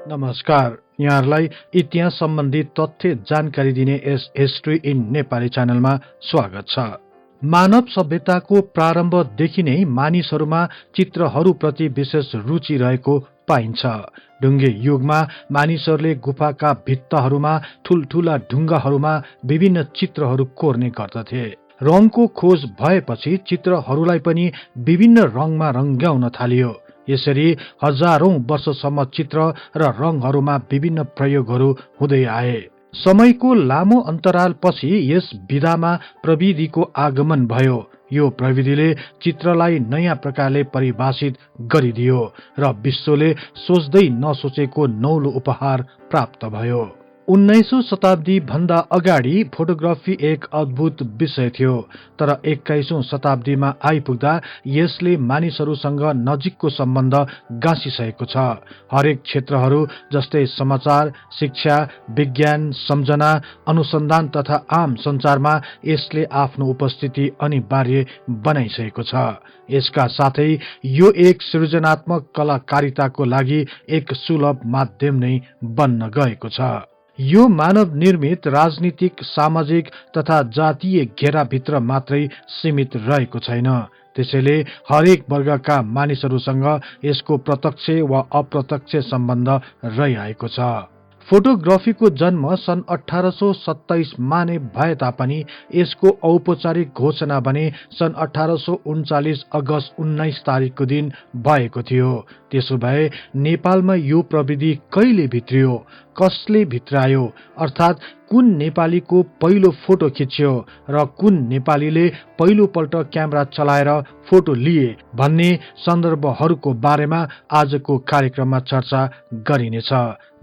नमस्कार। यहाँहरूलाई इतिहास सम्बन्धी तथ्य जानकारी दिने यस हिस्ट्री इन नेपाली च्यानलमा स्वागत छ। मानव सभ्यताको प्रारम्भदेखि नै मानिसहरूमा चित्रहरूप्रति विशेष रुचि रहेको पाइन्छ। ढुङ्गे युगमा मानिसहरूले गुफाका भित्ताहरूमा ठूल्ठूला ढुङ्गाहरूमा विभिन्न चित्रहरू कोर्ने गर्दथे। रङको खोज भएपछि चित्रहरूलाई पनि विभिन्न रङमा रङ्ग्याउन थालियो। यसरी हजारौं वर्षसम्म चित्र र रङहरूमा विभिन्न प्रयोगहरू हुँदै आए। समयको लामो अन्तरालपछि यस विधामा प्रविधिको आगमन भयो। यो प्रविधिले चित्रलाई नयाँ प्रकारले परिभाषित गरिदियो र विश्वले सोच्दै नसोचेको नौलो उपहार प्राप्त भयो। 19औं शताब्दी भन्दा अगाडि फोटोग्राफी एक अद्भुत विषय थियो, तर 21औं शताब्दीमा आइपुग्दा यसले मानिसहरूसँग नजिकको सम्बन्ध गाँसिसकेको छ। हरेक क्षेत्रहरू जस्तै समाचार, शिक्षा, विज्ञान, सम्झना, अनुसन्धान तथा आम सञ्चारमा यसले आफ्नो उपस्थिति अनिवार्य बनाइसकेको छ। यसका साथै यो एक सृजनात्मक कलाकारिताको लागि एक सुलभ माध्यम नै बन्न गएको छ। यो मानव निर्मित राजनीतिक, सामाजिक तथा जातीय घेराभित्र मात्रै सीमित रहेको छैन। त्यसैले हरेक वर्गका मानिसहरूसँग यसको प्रत्यक्ष वा अप्रत्यक्ष सम्बन्ध रहिआएको छ। फोटोग्राफीको जन्म सन् 1827 मा नै भए तापनि यसको औपचारिक घोषणा भने सन् 1839 अगस्त 19 तारिकको दिन भएको थियो। त्यसो भए नेपालमा यो प्रविधि कहिले भित्रियो, कसले भित्रायो, अर्थात् कुन नेपालीको पहिलो फोटो खिच्यो र कुन नेपालीले पहिलोपल्ट क्यामेरा चलाएर फोटो लिए भन्ने सन्दर्भहरूको बारेमा आजको कार्यक्रममा चर्चा गरिनेछ।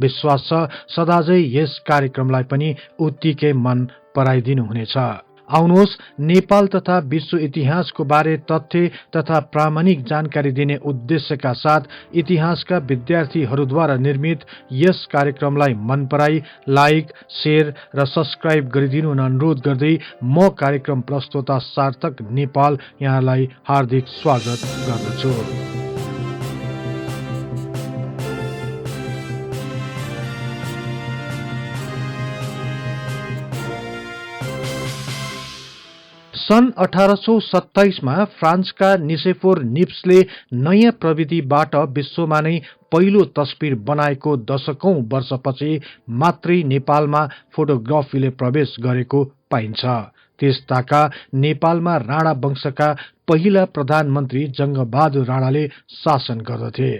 विश्वास छ सदाझै यस कार्यक्रमलाई पनि उत्तिकै मन पराइदिनु हुनेछ। आउनुहोस्, नेपाल तथा विश्व इतिहासको बारे तथ्य तथा प्रामाणिक जानकारी दिने उद्देश्यका साथ इतिहासका विद्यार्थीहरूद्वारा निर्मित यस कार्यक्रमलाई मन पराई लाइक, शेयर र सब्स्क्राइब गरिदिनु अनुरोध गर्दै म कार्यक्रम प्रस्तोता सार्थक नेपाल यहाँलाई हार्दिक स्वागत गर्दछु। सन् 1827 मा फ्रान्सका निसेफोर निप्सले नयाँ प्रविधिबाट विश्वमा नै पहिलो तस्बिर बनाएको दशकौं वर्षपछि मात्रै नेपालमा फोटोग्राफीले प्रवेश गरेको पाइन्छ। त्यसताका नेपालमा राणा वंशका पहिला प्रधानमन्त्री जंगबहादुर राणाले शासन गर्दथे।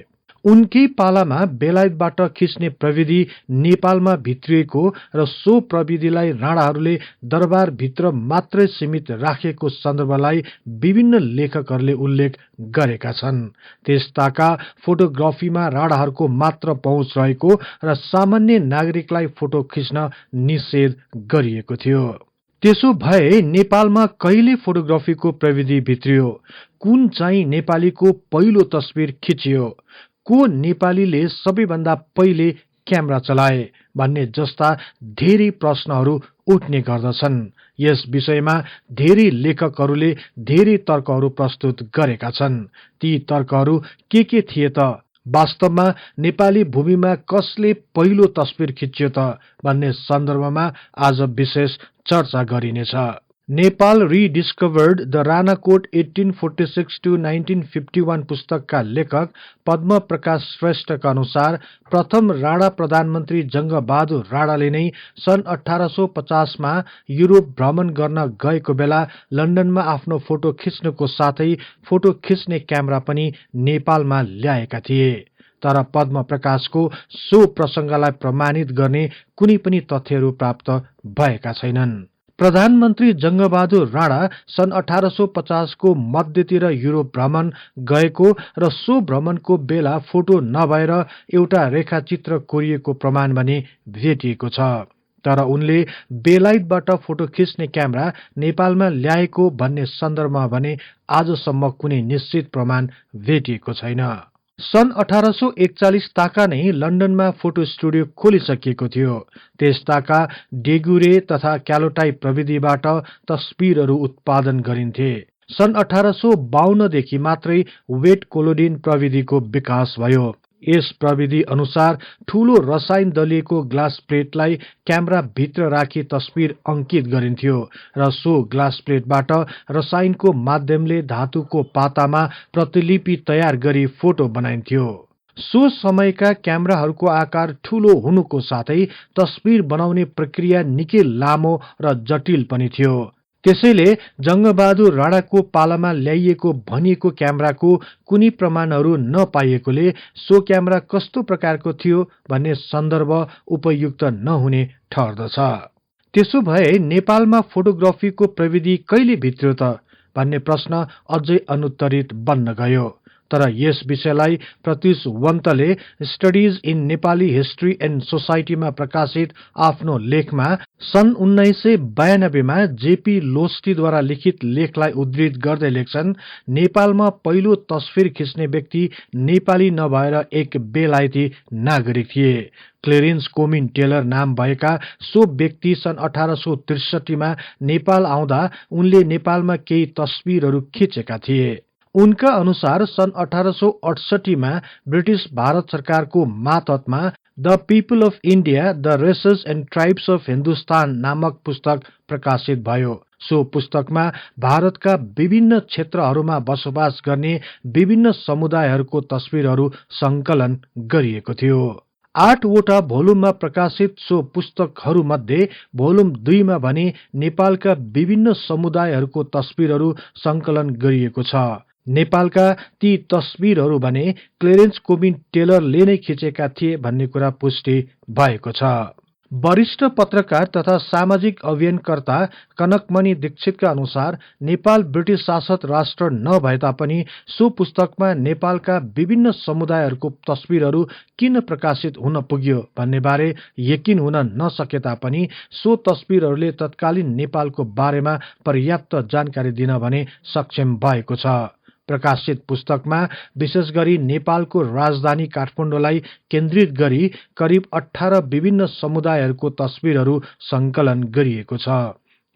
उनकै पालामा बेलायतबाट खिच्ने प्रविधि नेपालमा भित्रिएको र सो प्रविधिलाई राणाहरूले दरबारभित्र मात्रै सीमित राखेको सन्दर्भलाई विभिन्न लेखकहरूले उल्लेख गरेका छन्। त्यसताका फोटोग्राफीमा राणाहरूको मात्र पहुँच रहेको र सामान्य नागरिकलाई फोटो खिच्न निषेध गरिएको थियो। त्यसो भए नेपालमा कहिले फोटोग्राफीको प्रविधि भित्रियो, कुन चाहिँ नेपालीको पहिलो तस्बिर खिचियो, को नेपालीले सबैभन्दा पहिले क्यामेरा चलाए भन्ने जस्ता धेरै प्रश्नहरू उठ्ने गर्दछन्। यस विषयमा धेरै लेखकहरूले धेरै तर्कहरू प्रस्तुत गरेका छन्। ती तर्कहरू के थिए त? वास्तवमा नेपाली भूमिमा कसले पहिलो तस्बिर खिच्यो त भन्ने सन्दर्भमा आज विशेष चर्चा गरिनेछ। Nepal rediscovered the Rana court 1846 to 1951 पुस्तकका लेखक पद्म प्रकाश श्रेष्ठका अनुसार प्रथम राणा प्रधानमन्त्री जंगबहादुर राणाले नै सन् 1850 मा युरोप भ्रमण गर्न गएको बेला लन्डनमा आफ्नो फोटो खिच्नुको साथै फोटो खिच्ने क्यामेरा पनि नेपालमा ल्याएका थिए। तर पद्म प्रकाशको सो प्रसंगलाई प्रमाणित गर्ने कुनै पनि तथ्यहरू प्राप्त भएका छैनन्। प्रधानमन्त्री जंगबहादुर राणा सन् 1850 को मध्यतिर युरोप भ्रमण गएको र सो भ्रमणको बेला फोटो नभएर एउटा रेखाचित्र कोरिएको प्रमाण भने भेटिएको छ। तर उनले बेलायतबाट फोटो खिच्ने क्यामेरा नेपालमा ल्याएको भन्ने सन्दर्भमा भने आजसम्म कुनै निश्चित प्रमाण भेटिएको छैन। सन् 1841 ताका नै लन्डनमा फोटो स्टुडियो खोलिसकिएको थियो। त्यसताका डेगुरे तथा क्यालोटाइ प्रविधिबाट तस्बिरहरू उत्पादन गरिन्थे। सन् 1852 देखि मात्रै वेट कोलोडिन प्रविधिको विकास भयो। यस प्रविधि अनुसार ठूलो रसायन दलिएको ग्लास प्लेटलाई क्यामेरा भित्र राखी तस्बिर अंकित गरिन्थ्यो र सो ग्लास प्लेटबाट रसायनको माध्यमले धातुको पातामा प्रतिलिपि तयार गरी फोटो बनाइन्थ्यो। सो समयका क्यामेराहरूको आकार ठूलो हुनुको साथै तस्बिर बनाउने प्रक्रिया निकै लामो र जटिल पनि थियो। त्यसैले जंगबहादुर राणाको पालामा ल्याइएको भनिएको क्यामेराको कुनै प्रमाणहरू नपाइएकोले सो क्यामेरा कस्तो प्रकारको थियो भन्ने सन्दर्भ उपयुक्त नहुने ठहर्दछ। त्यसो भए नेपालमा फोटोग्राफीको प्रविधि कहिले भित्र्यो त भन्ने प्रश्न अझै अनुत्तरित बन्न गयो। तर यस विषयलाई प्रत्युष वन्तले studies in Nepali history and सोसाइटीमा प्रकाशित आफ्नो लेखमा सन् 1992 मा जेपी लोस्टीद्वारा लिखित लेखलाई उद्धृत गर्दै लेख्छन्, नेपालमा पहिलो तस्बिर खिच्ने व्यक्ति नेपाली नभएर एक बेलायती नागरिक थिए। क्लेरेन्स कोमिन टेलर नाम भएका सो व्यक्ति सन् 1863 मा नेपाल आउँदा उनले नेपालमा केही तस्बिरहरू खिचेका थिए। उनका अनुसार सन् 1868 मा ब्रिटिश भारत सरकारको मातहतमा the people of India the races and tribes of Hindustan नामक पुस्तक प्रकाशित भयो। सो पुस्तकमा भारतका विभिन्न क्षेत्रहरूमा बसोबास गर्ने विभिन्न समुदायहरूको तस्बिरहरू संकलन गरिएको थियो। 8 वटा भोलुममा प्रकाशित सो पुस्तकहरूमध्ये भोलुम 2 मा भने नेपालका विभिन्न समुदायहरूको तस्बिरहरू संकलन गरिएको छ। नेपालका ती तस्बिरहरू भने क्लेरेन्स कोमिन टेलरले नै खिचेका थिए भन्ने कुरा पुष्टि भएको छ। वरिष्ठ पत्रकार तथा सामाजिक अभियानकर्ता कनकमणि दीक्षितका अनुसार नेपाल ब्रिटिश शासित राष्ट्र नभए तापनि सो पुस्तकमा नेपालका विभिन्न समुदायहरूको तस्बिरहरू किन प्रकाशित हुन पुग्यो भन्ने बारे यकिन हुन नसके तापनि सो तस्बिरहरूले तत्कालीन नेपालको बारेमा पर्याप्त जानकारी दिन भने सक्षम भएको छ। प्रकाशित पुस्तकमा विशेष गरी नेपालको राजधानी काठमाडौँलाई केन्द्रित गरी करिब 18 विभिन्न समुदायहरूको तस्बिरहरू संकलन गरिएको छ।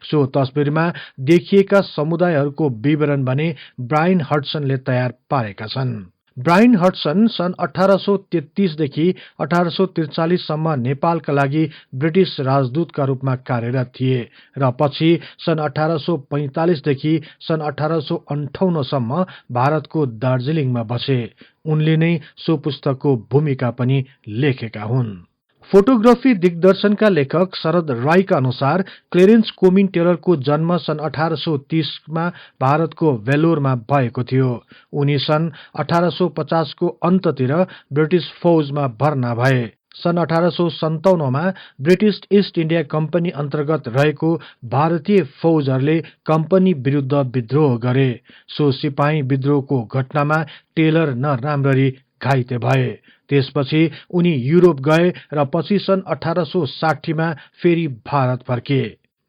सो तस्बिरमा देखिएका समुदायहरूको विवरण भने ब्रायन हडसनले तयार पारेका छन्। ब्रायन हडसन सन् 1833 देखि 1843 सम्म नेपालका लागि ब्रिटिश राजदूतका रूपमा कार्यरत थिए र पछि सन् 1845 देखि सन् 1858 सम्म भारतको दार्जिलिङमा बसे। उनले नै सो पुस्तकको भूमिका पनि लेखेका हुन्। फोटोग्राफी दिग्दर्शनका लेखक शरद राईका अनुसार क्लेरेन्स कोमिन टेलरको जन्म सन् 1830 मा भारतको भेलोरमा भएको थियो। उनी सन् 1850 को अन्ततिर ब्रिटिश फौजमा भर्ना भए। सन् 1857 मा ब्रिटिश ईस्ट इन्डिया कम्पनी अन्तर्गत रहेको भारतीय फौजहरूले कम्पनी विरुद्ध विद्रोह गरे। सो सिपाही विद्रोहको घटनामा टेलर नराम्ररी घाइते भए। त्यसपछि उनी युरोप गए र पछि सन् 1860 मा फेरि भारत फर्के।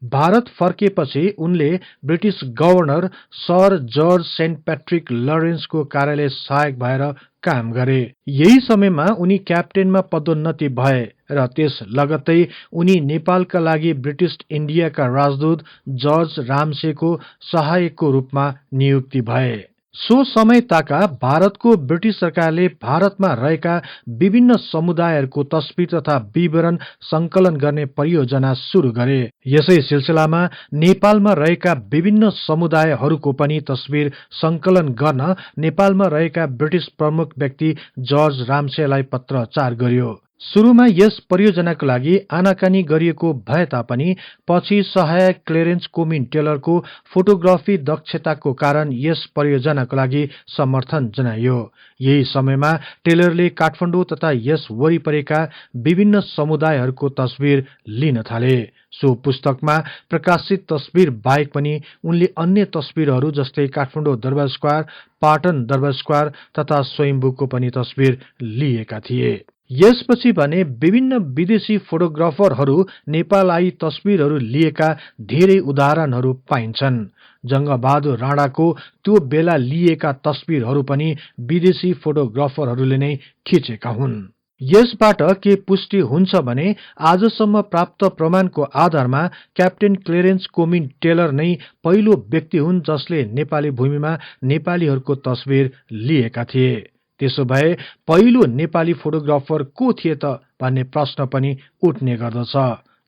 भारत फर्केपछि उनले British governor sir George Saint Patrick लरेन्सको कार्यालय सहायक भएर काम गरे। यही समयमा उनी क्याप्टेनमा पदोन्नति भए र त्यस लगत्तै उनी नेपालका लागि ब्रिटिश इन्डियाका राजदूत जर्ज रामसेको सहायकको रूपमा नियुक्ति भए। सो समय ताका भारतको ब्रिटिश सरकारले भारतमा रहेका विभिन्न समुदायहरूको तस्बिर तथा विवरण संकलन गर्ने परियोजना सुरु गरे। यसै सिलसिलामा नेपालमा रहेका विभिन्न समुदायहरूको पनि तस्बिर संकलन गर्न नेपालमा रहेका ब्रिटिश प्रमुख व्यक्ति जर्ज रामसेलाई पत्रचार गर्यो। सुरुमा यस परियोजनाको लागि आनाकानी गरिएको भए तापनि पछि सहायक क्लेरेन्स कोमिन टेलरको फोटोग्राफी दक्षताको कारण यस परियोजनाको लागि समर्थन जनाइयो। यही समयमा टेलरले काठमाडौँ तथा यस वरिपरिका विभिन्न समुदायहरूको तस्बिर लिन थाले। सो पुस्तकमा प्रकाशित तस्बिर बाहेक पनि उनले अन्य तस्बिरहरू जस्तै काठमाडौँ दरबार स्क्वायर, पाटन दरबार स्क्वायर तथा स्वयम्भूको पनि तस्बिर लिएका थिए। यसपछि भने विभिन्न विदेशी फोटोग्राफरहरू नेपाल आई तस्बिरहरू लिएका धेरै उदाहरणहरू पाइन्छन्। जंगबहादुर राणाको त्यो बेला लिएका तस्बिरहरू पनि विदेशी फोटोग्राफरहरूले नै खिचेका हुन्। यसबाट के पुष्टि हुन्छ भने आजसम्म प्राप्त प्रमाणको आधारमा क्याप्टेन क्लेरेन्स कोमिन टेलर नै पहिलो व्यक्ति हुन् जसले नेपाली भूमिमा नेपालीहरूको तस्बिर लिएका थिए। त्यसो भए पहिलो नेपाली फोटोग्राफर को थिए त भन्ने प्रश्न पनि उठ्ने गर्दछ।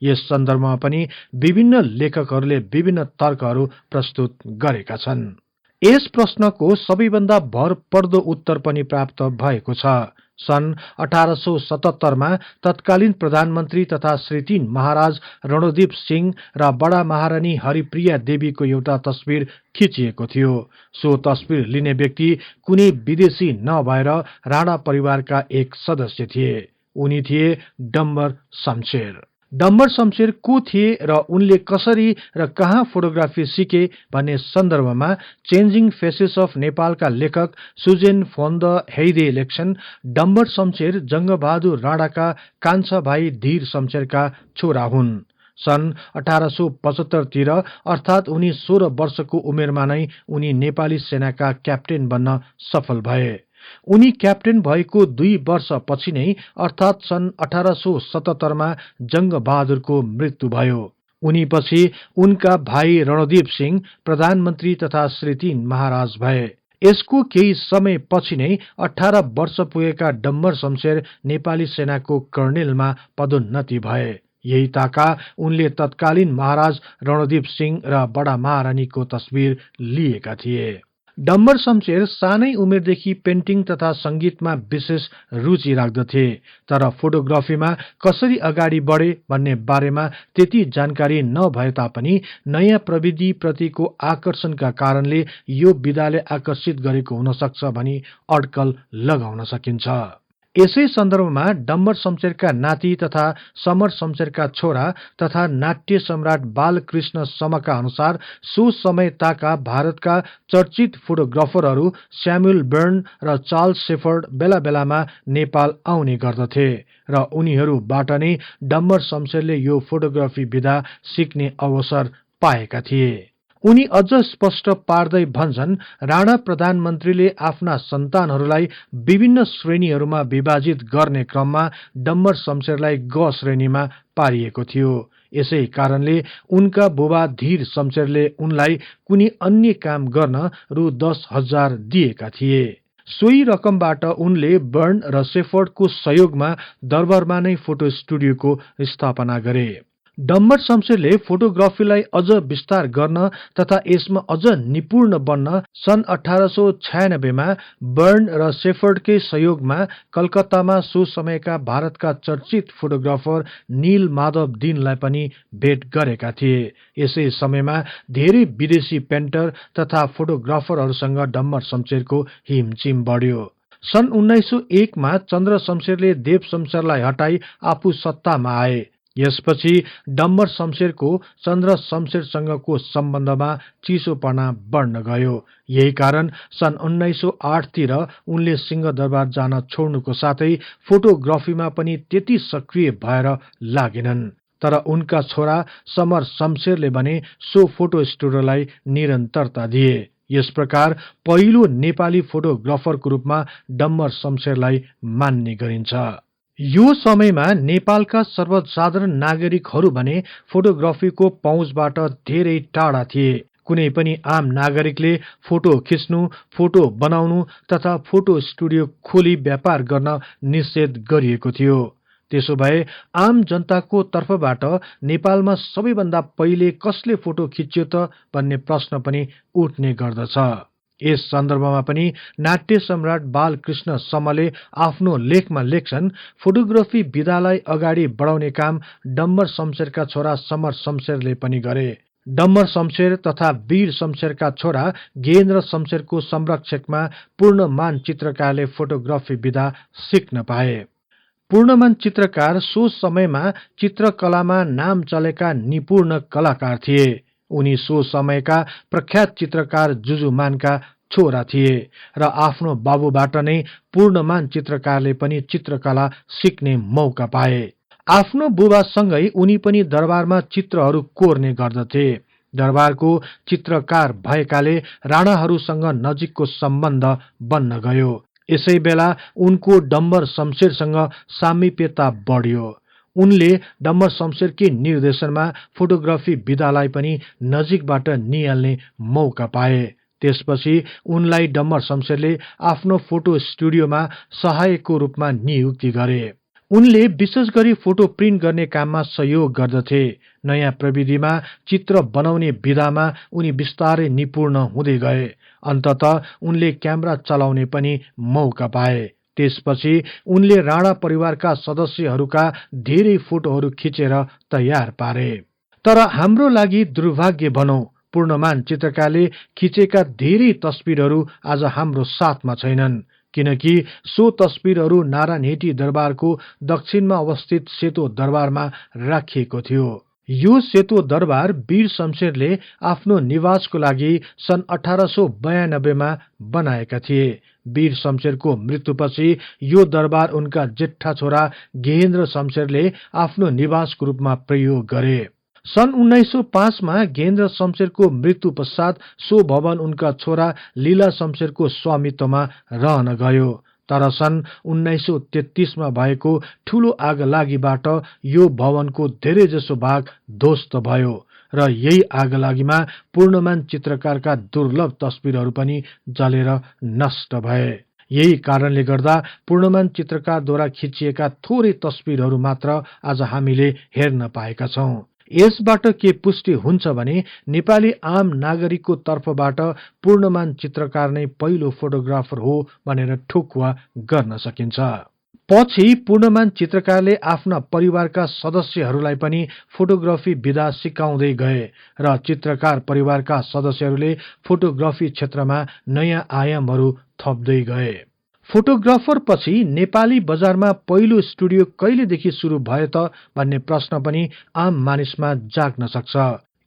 यस सन्दर्भमा पनि विभिन्न लेखकहरूले विभिन्न तर्कहरू प्रस्तुत गरेका छन्। यस प्रश्नको सबैभन्दा भरपर्दो उत्तर पनि प्राप्त भएको छ। सन् 1877 मा तत्कालीन प्रधानमन्त्री तथा श्री 3 महाराज रणदीप सिंह र बडा महारानी हरिप्रिया देवीको एउटा तस्बिर खिचिएको थियो। सो तस्बिर लिने व्यक्ति कुनै विदेशी नभएर राणा परिवारका एक सदस्य थिए। उनी थिए डम्बर शमशेर। डम्बर शमशेर को थिए र उनले कसरी र कहाँ फोटोग्राफी सिके भन्ने सन्दर्भमा चेन्जिङ फेसेस अफ नेपालका लेखक सुजेन फोन द हेइदे लेख्छन्, डम्बर शमशेर जंगबहादुर राणाका कान्छा भाइ धीर शमशेरका छोरा हुन्। सन् 1875 तिर अर्थात उनी 16 वर्षको उमेरमा नै उनी नेपाली सेनाका क्याप्टेन बन्न सफल भए। उनी क्याप्टेन भएको 2 वर्षपछि नै अर्थात सन् 1877 मा जंगबहादुरको मृत्यु भयो। उनी पछि उनका भाइ रणदीप सिंह प्रधानमन्त्री तथा श्री 3 महाराज भए। यसको केही समय पछि नै 18 वर्ष पुगेका डम्बर शमशेर नेपाली सेनाको कर्णेलमा पदोन्नति भए। यही ताका उनले तत्कालीन महाराज रणदीप सिंह र बडा महारानीको तस्बिर लिएका थिए। डम्बर शमशेर सानै उमेरदेखि पेन्टिङ तथा संगीतमा विशेष रुचि राख्दथे, तर फोटोग्राफीमा कसरी अगाडि बढे भन्ने बारेमा त्यति जानकारी नभए तापनि नयाँ प्रविधि प्रतिको आकर्षणका कारणले यो विधाले आकर्षित गरेको हुन सक्छ भनी अड्कल लगाउन सकिन्छ। यसै सन्दर्भमा डम्बर शमशेरका नाति तथा समर शमशेरका छोरा तथा नाट्य सम्राट बालकृष्ण समका अनुसार सो समय ताका भारतका चर्चित फोटोग्राफरहरू स्यामुएल बर्न र चार्ल्स शेफर्ड बेला बेलामा नेपाल आउने गर्दथे र उनीहरूबाट नै डम्बर शमशेरले यो फोटोग्राफी विधा सिक्ने अवसर पाएका थिए। उनी अझ स्पष्ट पार्दै भन्छन्, राणा प्रधानमन्त्रीले आफ्ना सन्तानहरूलाई विभिन्न श्रेणीहरूमा विभाजित गर्ने क्रममा डम्बर शमशेरलाई ग श्रेणीमा पारिएको थियो। यसै कारणले उनका बुबा धीर शमशेरले उनलाई कुनै अन्य काम गर्न रु 10,000 दिएका थिए। सोही रकमबाट उनले बर्न र शेफर्डको सहयोगमा दरबारमा नै फोटो स्टुडियोको स्थापना गरे। डम्बर शमशेरले फोटोग्राफीलाई अझ विस्तार गर्न तथा यसमा अझ निपुण बन्न सन् 1896 मा बर्न र शेफर्डकै सहयोगमा कलकत्तामा सो समयका भारतका चर्चित फोटोग्राफर नील माधव दिनलाई पनि भेट गरेका थिए। यसै समयमा धेरै विदेशी पेन्टर तथा फोटोग्राफरहरूसँग डम्बर शमशेरको हिमचिम बढ्यो। सन् 1901 मा चन्द्र शमशेरले देव शमशेरलाई हटाई आफू सत्तामा आए। यसपछि डम्बर शमशेरको चन्द्र शमशेरसँगको सम्बन्धमा चिसोपना बढ्न गयो। यही कारण सन् 1908 तिर उनले सिंहदरबार जान छोड्नुको साथै फोटोग्राफीमा पनि त्यति सक्रिय भएर लागेनन्। तर उनका छोरा समर शमशेरले भने सो फोटो स्टुडियोलाई निरन्तरता दिए। यस प्रकार पहिलो नेपाली फोटोग्राफरको रूपमा डम्बर शमशेरलाई मान्ने गरिन्छ। यो समयमा नेपालका सर्वसाधारण नागरिकहरू भने फोटोग्राफीको पहुँचबाट धेरै टाढा थिए। कुनै पनि आम नागरिकले फोटो खिच्नु, फोटो बनाउनु तथा फोटो स्टुडियो खोली व्यापार गर्न निषेध गरिएको थियो। त्यसो भए आम जनताको तर्फबाट नेपालमा सबैभन्दा पहिले कसले फोटो खिच्यो त भन्ने प्रश्न पनि उठ्ने गर्दछ। यस सन्दर्भमा पनि नाट्य सम्राट बालकृष्ण समले आफ्नो लेखमा लेख्छन्, फोटोग्राफी विधालाई अगाडि बढाउने काम डम्बर शमशेरका छोरा समर शमशेरले पनि गरे। डम्बर शमशेर तथा वीर शमशेरका छोरा गेहेन्द्र शमशेरको संरक्षकमा पूर्णमान चित्रकारले फोटोग्राफी विधा सिक्न पाए। पूर्णमान चित्रकार सो समयमा चित्रकलामा नाम चलेका निपुण कलाकार थिए। उनी सो समयका प्रख्यात चित्रकार जुजुमानका छोरा थिए र आफ्नो बाबुबाट नै पूर्णमान चित्रकारले पनि चित्रकला सिक्ने मौका पाए। आफ्नो बुबासँगै उनी पनि दरबारमा चित्रहरू कोर्ने गर्दथे। दरबारको चित्रकार भएकाले राणाहरूसँग नजिकको सम्बन्ध बन्न गयो। यसै बेला उनको डम्बर शमशेरसँग सामिप्यता बढ्यो। उनले डम्बर शमशेरकै निर्देशनमा फोटोग्राफी विधालाई पनि नजिकबाट निहाल्ने मौका पाए। त्यसपछि उनलाई डम्बर शमशेरले आफ्नो फोटो स्टुडियोमा सहायकको रूपमा नियुक्ति गरे। उनले विशेष गरी फोटो प्रिन्ट गर्ने काममा सहयोग गर्दथे। नयाँ प्रविधिमा चित्र बनाउने विधामा उनी बिस्तारै निपुण हुँदै गए। अन्ततः उनले क्यामेरा चलाउने पनि मौका पाए। त्यसपछि उनले राणा परिवारका सदस्यहरूका धेरै फोटोहरू खिचेर तयार पारे। तर हाम्रो लागि दुर्भाग्य भनौं, पूर्णमान चित्रकारले खिचेका धेरै तस्बिरहरू आज हाम्रो साथमा छैनन्, किनकि सो तस्बिरहरू नारायणहिटी दरबारको दक्षिणमा अवस्थित सेतो दरबारमा राखिएको थियो। यो सेतो दरबार वीर शमशेरले आफ्नो निवासको लागि सन् 1892 मा बनाएका थिए। वीर शमशेरको मृत्युपछि यो दरबार उनका जेठा छोरा गेहेन्द्र शमशेरले आफ्नो निवासको रूपमा प्रयोग गरे। सन् 1905 मा गेहेन्द्र शमशेरको मृत्यु पश्चात सो भवन उनका छोरा लीला शमशेरको स्वामित्वमा रहन गयो। तर सन् 1933 मा भएको ठूलो आगलागीबाट यो भवनको धेरैजसो भाग ध्वस्त भयो र यही आगलागीमा पूर्णमान चित्रकारका दुर्लभ तस्बिरहरू पनि जलेर नष्ट भए। यही कारणले गर्दा पूर्णमान चित्रकारद्वारा खिचिएका थोरै तस्बिरहरू मात्र आज हामीले हेर्न पाएका छौं। यसबाट के पुष्टि हुन्छ भने नेपाली आम नागरिकको तर्फबाट पूर्णमान चित्रकार नै पहिलो फोटोग्राफर हो भनेर ठोकुवा गर्न सकिन्छ। पछि पूर्णमान चित्रकारले आफ्ना परिवारका सदस्यहरूलाई पनि फोटोग्राफी विधा सिकाउँदै गए र चित्रकार परिवारका सदस्यहरूले फोटोग्राफी क्षेत्रमा नयाँ आयामहरू थप्दै गए। फोटोग्राफर पछि नेपाली बजारमा पहिलो स्टुडियो कहिलेदेखि सुरु भयो त भन्ने प्रश्न पनि आम मानिसमा जाग्न सक्छ।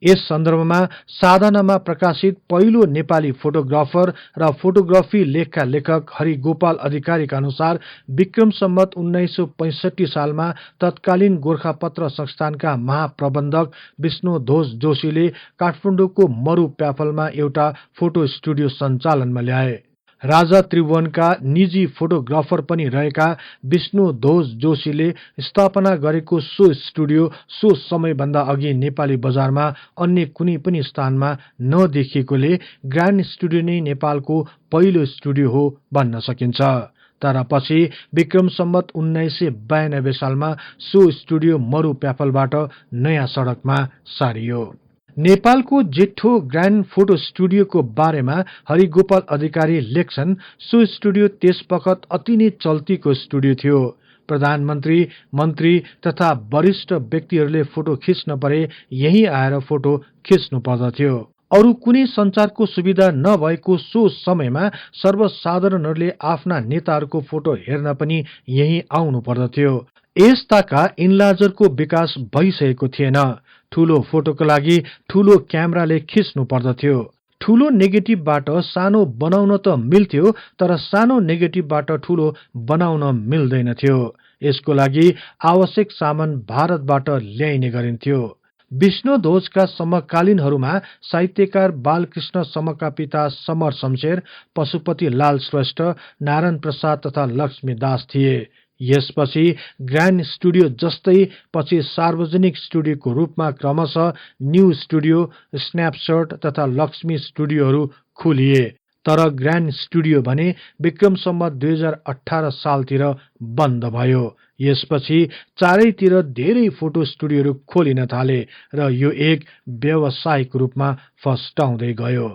यस सन्दर्भमा साधनामा प्रकाशित पहिलो नेपाली फोटोग्राफर र फोटोग्राफी लेखका लेखक हरिगोपाल अधिकारीका अनुसार विक्रम सम्वत 1965 सालमा तत्कालीन गोरखापत्र संस्थानका महाप्रबन्धक विष्णुध्वज जोशीले काठमाडौँको मरु प्याफलमा एउटा फोटो स्टुडियो सञ्चालनमा ल्याए। राजा त्रिभुवनका निजी फोटोग्राफर पनि रहेका विष्णुध्वज जोशीले स्थापना गरेको सो स्टुडियो सो समयभन्दा अघि नेपाली बजारमा अन्य कुनै पनि स्थानमा नदेखिएकोले ग्रान्ड स्टुडियो नै नेपालको पहिलो स्टुडियो हो भन्न सकिन्छ। तर पछि विक्रम सम्वत 1992 सालमा सो स्टुडियो मरु प्याफलबाट नयाँ सडकमा सारियो। नेपालको जेठो ग्रान्ड फोटो स्टुडियोको बारेमा हरिगोपाल अधिकारी लेख्छन्, सो स्टुडियो त्यस बखत अति नै चल्तीको स्टुडियो थियो। प्रधानमन्त्री, मन्त्री तथा वरिष्ठ व्यक्तिहरूले फोटो खिच्न परे यही आएर फोटो खिच्नु पर्दथ्यो। अरू कुनै सञ्चारको सुविधा नभएको सो समयमा सर्वसाधारणहरूले आफ्ना नेताहरूको फोटो हेर्न पनि यही आउनु पर्दथ्यो। यसताका इनलार्जरको विकास भइसकेको थिएन। ठूलो फोटोको लागि ठूलो क्यामेराले खिच्नु पर्दथ्यो। ठूलो नेगेटिभबाट सानो बनाउन त मिल्थ्यो, तर सानो नेगेटिभबाट ठूलो बनाउन मिल्दैनथ्यो। यसको लागि आवश्यक सामान भारतबाट ल्याइने गरिन्थ्यो। विष्णुध्वजका समकालीनहरूमा साहित्यकार बालकृष्ण समका पिता समर शमशेर, पशुपति लाल श्रेष्ठ, नारायण प्रसाद तथा लक्ष्मी दास थिए। यसपछि ग्रान्ड स्टुडियो जस्तै पछि सार्वजनिक स्टुडियोको रूपमा क्रमशः न्यू स्टुडियो, स्न्यापशट तथा लक्ष्मी स्टुडियोहरू खोलिए। तर ग्रान्ड स्टुडियो भने विक्रम सम्वत 2018 सालतिर बन्द भयो। यसपछि चारैतिर धेरै फोटो स्टुडियोहरू खोलिन थाले र यो एक व्यावसायिक रूपमा फस्टाउँदै गयो।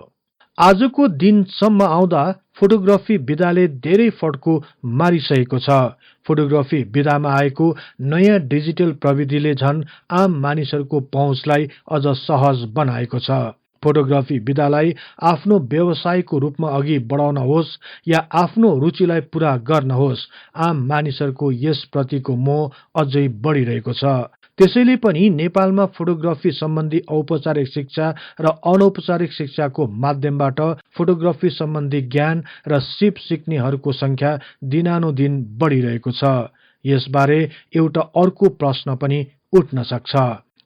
आजको दिनसम्म आउँदा फोटोग्राफी विधाले धेरै फड्को मारिसकेको छ। फोटोग्राफी विधामा आएको नयाँ डिजिटल प्रविधिले झन् आम मानिसहरूको पहुँचलाई अझ सहज बनाएको छ। फोटोग्राफी विधालाई आफ्नो व्यवसायको रूपमा अघि बढाउन होस् या आफ्नो रुचिलाई पूरा गर्न होस्, आम मानिसहरूको यस प्रतिको मोह अझै बढिरहेको छ। त्यसैले पनि नेपालमा फोटोग्राफी सम्बन्धी औपचारिक शिक्षा र अनौपचारिक शिक्षाको माध्यमबाट फोटोग्राफी सम्बन्धी ज्ञान र सिप सिक्नेहरूको संख्या दिनानुदिन बढिरहेको छ। यसबारे एउटा अर्को प्रश्न पनि उठ्न सक्छ।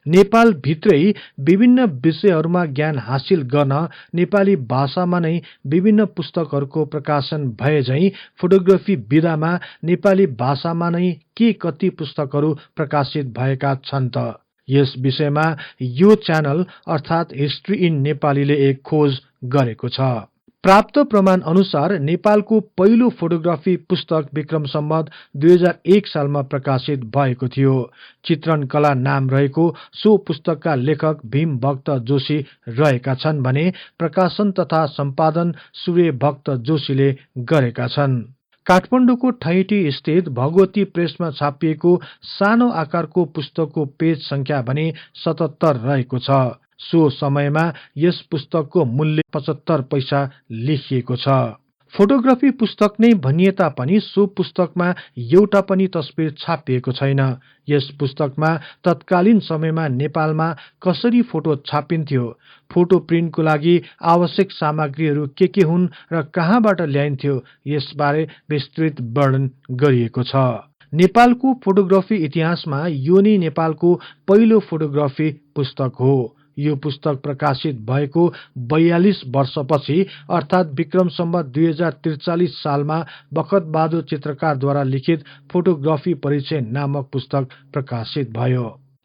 नेपाल भित्रै विभिन्न विषयहरूमा ज्ञान हासिल गर्न नेपाली भाषामा नै विभिन्न पुस्तकहरूको प्रकाशन भए झैं फोटोग्राफी विधामा नेपाली भाषामा नै के कति पुस्तकहरू प्रकाशित भएका छन् त? यस विषयमा यो च्यानल अर्थात हिस्ट्री इन नेपालीले एक खोज गरेको छ। प्राप्त प्रमाण अनुसार नेपालको पहिलो फोटोग्राफी पुस्तक विक्रम सम्वत 2001 सालमा प्रकाशित भएको थियो। चित्रण कला नाम रहेको सो पुस्तकका लेखक भीम भक्त जोशी रहेका छन् भने प्रकाशन तथा सम्पादन सूर्य भक्त जोशीले गरेका छन्। काठमाडौँको ठैटी स्थित भगवती प्रेसमा छापिएको सानो आकारको पुस्तकको पेज संख्या भने 77 रहेको छ। सो समयमा यस पुस्तकको मूल्य 75 पैसा लेखिएको छ। फोटोग्राफी पुस्तक नै भनिए तापनि सो पुस्तकमा एउटा पनि तस्बिर छापिएको छैन। यस पुस्तकमा तत्कालीन समयमा नेपालमा कसरी फोटो छापिन्थ्यो, फोटो प्रिन्टको लागि आवश्यक सामग्रीहरू के हुन् र कहाँबाट ल्याइन्थ्यो यसबारे विस्तृत वर्णन गरिएको छ। नेपालको फोटोग्राफी इतिहासमा यो नै नेपालको पहिलो फोटोग्राफी पुस्तक हो। यो पुस्तक प्रकाशित भएको 42 वर्षपछि अर्थात् विक्रम सम्वत 2043 सालमा बखतबहादुर चित्रकारद्वारा लिखित फोटोग्राफी परिचय नामक पुस्तक प्रकाशित भयो।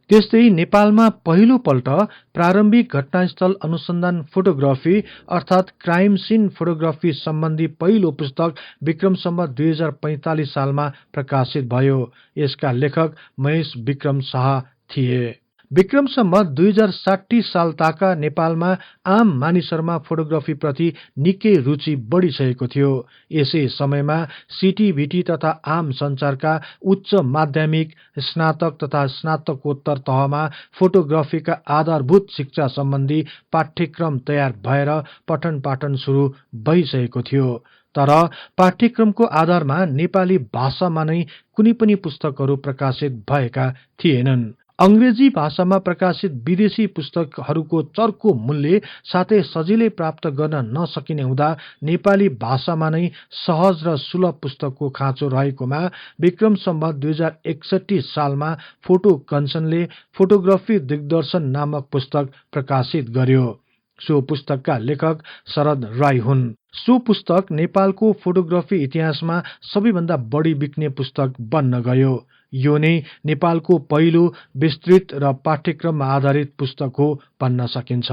त्यस्तै नेपालमा पहिलो पल्ट प्रारम्भिक घटनास्थल अनुसन्धान फोटोग्राफी अर्थात् क्राइम सीन फोटोग्राफी सम्बन्धी पहिलो पुस्तक विक्रम सम्वत 2045 सालमा प्रकाशित भयो। यसका लेखक महेश विक्रम शाह थिए। विक्रम सम्वत 2060 साल ताका नेपालमा आम मानिसहरूमा फोटोग्राफी प्रति निकै रुचि बढिसकेको थियो। यसै समयमा सिटिभिटी तथा आम संचारका उच्च माध्यमिक, स्नातक तथा स्नातकोत्तर तहमा फोटोग्राफीका आधारभूत शिक्षा सम्बन्धी पाठ्यक्रम तयार भएर पठन पाठन सुरु भइसकेको थियो। तर पाठ्यक्रमको आधारमा नेपाली भाषामा नै कुनै पनि पुस्तकहरू प्रकाशित भएका थिएनन्। अंग्रेजी भाषामा प्रकाशित विदेशी पुस्तकहरूको चर्को मूल्य साथै सजिलै प्राप्त गर्न नसकिने हुँदा नेपाली भाषामा नै सहज र सुलभ पुस्तकको खाँचो रहेकोमा विक्रम सम्वत 2061 सालमा फोटो कन्सनले फोटोग्राफी दिग्दर्शन नामक पुस्तक प्रकाशित गर्यो। सो पुस्तकका लेखक शरद राई हुन्। सो पुस्तक नेपालको फोटोग्राफी इतिहासमा सबैभन्दा बढी बिक्ने पुस्तक बन्न गयो। यो नै नेपालको पहिलो विस्तृत र पाठ्यक्रममा आधारित पुस्तक हो भन्न सकिन्छ।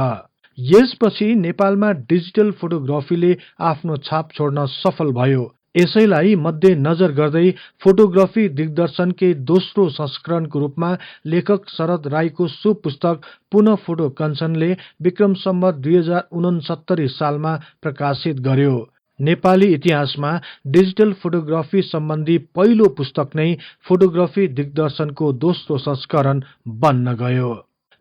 यसपछि नेपालमा डिजिटल फोटोग्राफीले आफ्नो छाप छोड्न सफल भयो। यसैलाई मध्य नजर गर्दै फोटोग्राफी दिग्दर्शनकै दोस्रो संस्करणको रूपमा लेखक शरद राईको सो पुस्तक पुनः फोटो कन्सनले विक्रम सम्वत 2069 सालमा प्रकाशित गर्यो। नेपाली इतिहासमा डिजिटल फोटोग्राफी सम्बन्धी पहिलो पुस्तक नै फोटोग्राफी दिग्दर्शनको दोस्रो संस्करण बन्न गयो।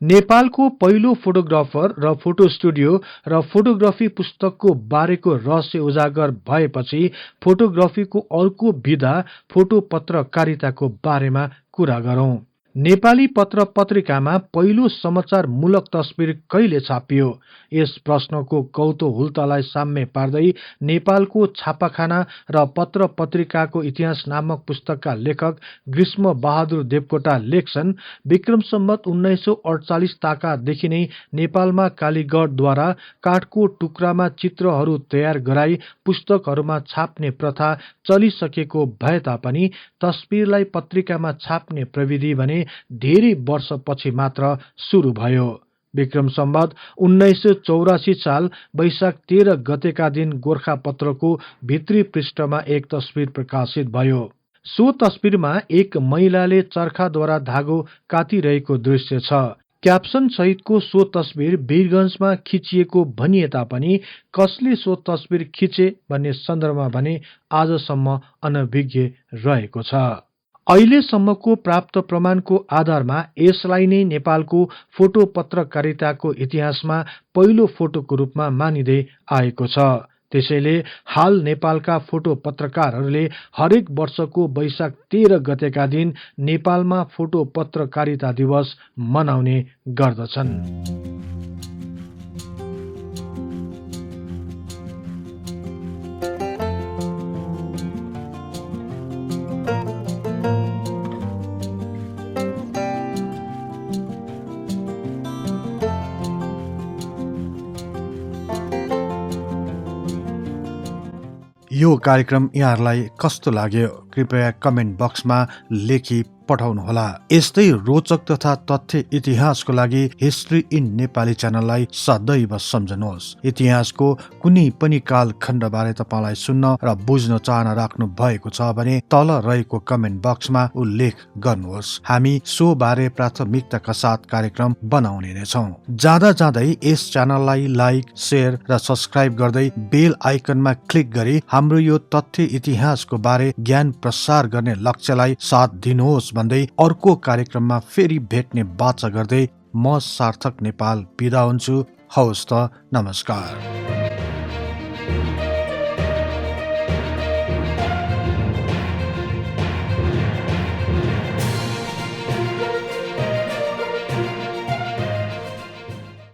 नेपालको पहिलो फोटोग्राफर र फोटो स्टुडियो र फोटोग्राफी पुस्तकको बारेको रहस्य उजागर भएपछि फोटोग्राफीको अर्को विधा फोटो पत्रकारिताको बारेमा कुरा गरौं। नेपाली पत्र पत्रिकामा पहिलो समाचारमूलक तस्बिर कहिले छापियो? यस प्रश्नको कौतूहलतालाई साम्य पार्दै नेपालको छापाखाना र पत्र पत्रिकाको इतिहास नामक पुस्तकका लेखक ग्रीष्म बहादुर देवकोटा लेख्छन्, विक्रम सम्वत 1948 ताकादेखि नै नेपालमा कालीगढद्वारा काठको टुक्रामा चित्रहरू तयार गराई पुस्तकहरूमा छाप्ने प्रथा चलिसकेको भए तापनि तस्बिरलाई पत्रिकामा छाप्ने प्रविधि भने धेरै वर्षपछि मात्र सुरु भयो। विक्रम सम्वत 1984 साल वैशाख 13 गतेका दिन गोरखापत्रको भित्री पृष्ठमा एक तस्बिर प्रकाशित भयो। सो तस्बिरमा एक महिलाले चर्खाद्वारा धागो काटिरहेको दृश्य छ। क्याप्सन सहितको सो तस्बिर वीरगञ्जमा खिचिएको भनिए तापनि कसले सो तस्बिर खिचे भन्ने सन्दर्भमा भने आजसम्म अनभिज्ञ रहेको छ। अहिलेसम्मको प्राप्त प्रमाणको आधारमा यसलाई नै नेपालको फोटो पत्रकारिताको इतिहासमा पहिलो फोटोको रूपमा मानिँदै आएको छ। त्यसैले हाल नेपालका फोटो पत्रकारहरूले हरेक वर्षको वैशाख 13 गतेका दिन नेपालमा फोटो पत्रकारिता दिवस मनाउने गर्दछन्। यो कार्यक्रम यहाँहरूलाई कस्तो लाग्यो? कृपया कमेन्ट बक्समा लेखी पठाउनुहोला। यस्तै रोचक तथा तथ्य इतिहासको लागि हिस्ट्री इन नेपाली च्यानललाई सदैव सम्झनुहोस्। इतिहासको कुनै पनि कालखण्डबारे तपाईलाई सुन्न र बुझ्न चाहना राख्नु भएको छ भने तल रहेको कमेन्ट बक्समा उल्लेख गर्नुहोस्। हामी सो बारे प्राथमिकताका साथ कार्यक्रम बनाउने नै छौं। जाँदा जाँदै यस च्यानललाई लाइक, शेयर र सब्स्क्राइब गर्दै बेल आइकनमा क्लिक गरी हाम्रो यो तथ्य इतिहासको बारे ज्ञान प्रसार गर्ने लक्ष्यलाई साथ दिनुहोस् भन्दै अर्को कार्यक्रममा फेरि भेट्ने बाचा गर्दै म सार्थक नेपाल बिदा हुन्छु। हवस् त, नमस्कार।